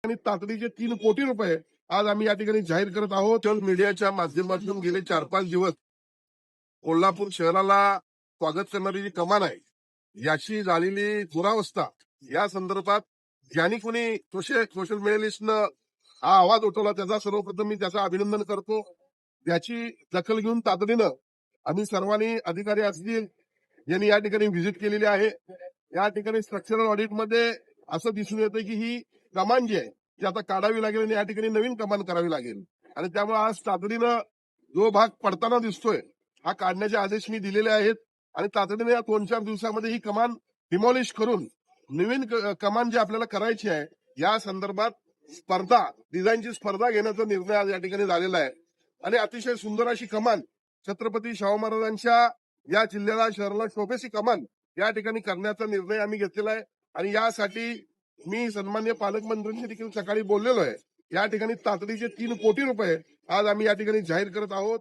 आणि तातडीचे 3 कोटी रुपये आज आम्ही या ठिकाणी जाहीर करत आहोत. सोशल मीडियाच्या माध्यमातून गेले 4-5 दिवस कोल्हापूर शहराला स्वागत करणारी जी कमान आहे याची झालेली दुरावस्था या संदर्भात ज्यांनी कोणी सोशल मीडियालिस्टनं हा आवाज उठवला त्याचा सर्वप्रथम मी त्याचं अभिनंदन करतो. त्याची दखल घेऊन तातडीनं आम्ही सर्वांनी अधिकारी असतील यांनी या ठिकाणी व्हिजिट केलेली आहे. या ठिकाणी स्ट्रक्चरल ऑडिटमध्ये असं दिसून येतं की ही कमान जी आहे ती आता काढावी लागेल आणि या ठिकाणी नवीन कमान करावी लागेल आणि त्यामुळे आज तातडीनं जो भाग पडताना दिसतोय हा काढण्याचे आदेश मी दिलेले आहेत आणि तातडीने या 2-4 दिवसामध्ये ही कमान डिमॉलिश करून नवीन कमान जी आपल्याला करायची आहे या संदर्भात डिझाईनची स्पर्धा घेण्याचा निर्णय आज या ठिकाणी झालेला आहे आणि अतिशय सुंदर अशी कमान छत्रपती शाहू महाराजांच्या या जिल्ह्याला शहराला शोभेसी कमान या ठिकाणी करण्याचा निर्णय आम्ही घेतलेला आहे आणि यासाठी मी सन्मान्य पालकमंत्र्यांशी देखील सकाळी बोललेलो आहे. या ठिकाणी तातडीचे 3 कोटी रुपये आज आम्ही या ठिकाणी जाहीर करत आहोत.